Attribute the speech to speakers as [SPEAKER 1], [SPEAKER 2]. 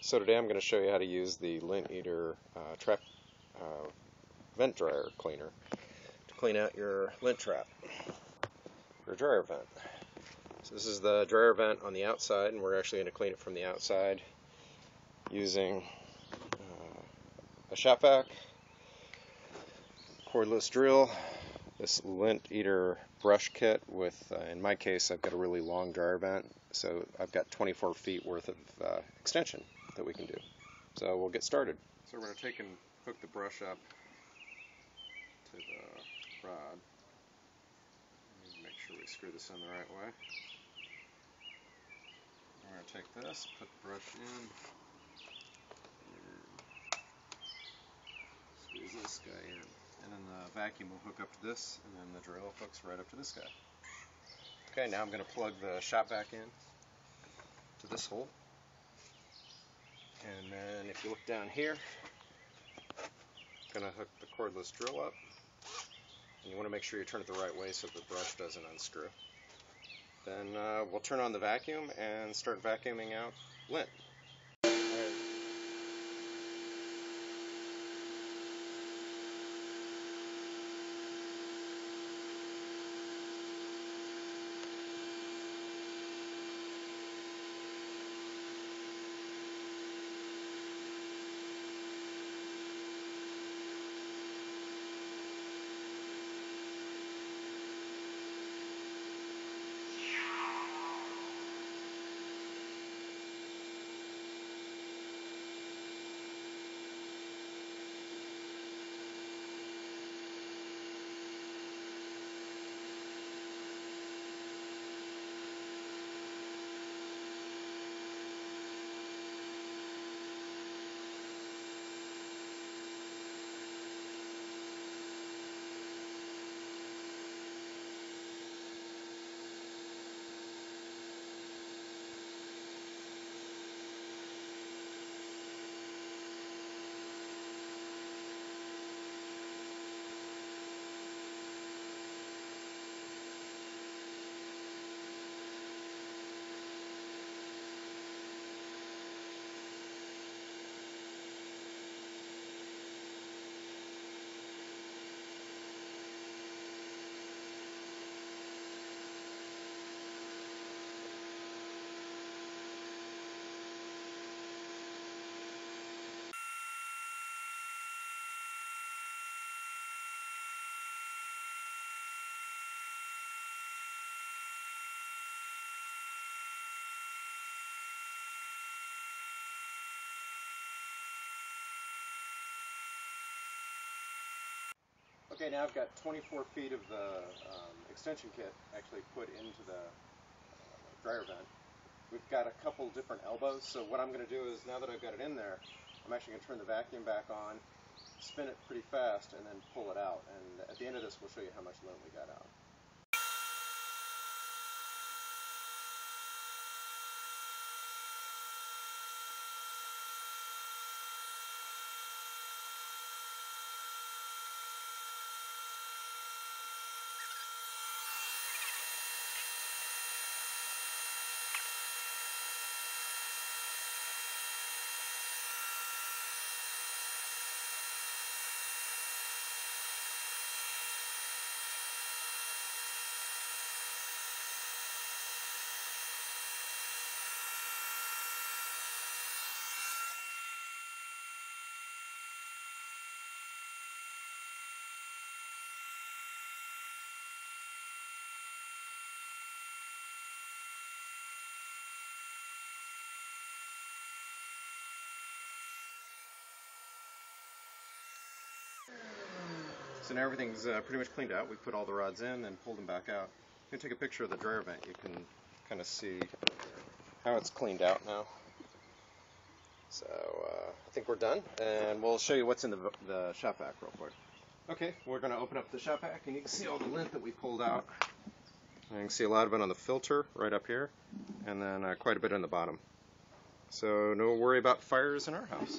[SPEAKER 1] So today I'm going to show you how to use the Linteater trap vent dryer cleaner to clean out your lint trap, your dryer vent. So this is the dryer vent on the outside, and we're actually going to clean it from the outside using a shop vac, cordless drill, this Linteater brush kit with, in my case, I've got a really long dryer vent, so I've got 24 feet worth of extension that we can do. So we'll get started. So we're going to take and hook the brush up to the rod. Make sure we screw this in the right way. We're going to take this, put the brush in, and squeeze this guy in. And then the vacuum will hook up to this, and then the drill hooks right up to this guy. Okay, now I'm going to plug the shop vac in to this hole. And then if you look down here, I'm going to hook the cordless drill up. And you want to make sure you turn it the right way so the brush doesn't unscrew. Then we'll turn on the vacuum and start vacuuming out lint. Okay, now I've got 24 feet of the extension kit actually put into the dryer vent. We've got a couple different elbows, so what I'm going to do is, now that I've got it in there, I'm actually going to turn the vacuum back on, spin it pretty fast, and then pull it out. And at the end of this, we'll show you how much lint we got out. So now everything's pretty much cleaned out. We put all the rods in and pulled them back out. You can take a picture of the dryer vent. You can kind of see how it's cleaned out now. So I think we're done, and we'll show you what's in the shop vac real quick. Okay, we're going to open up the shop vac, and you can see all the lint that we pulled out. And you can see a lot of it on the filter right up here, and then quite a bit on the bottom. So no worry about fires in our house.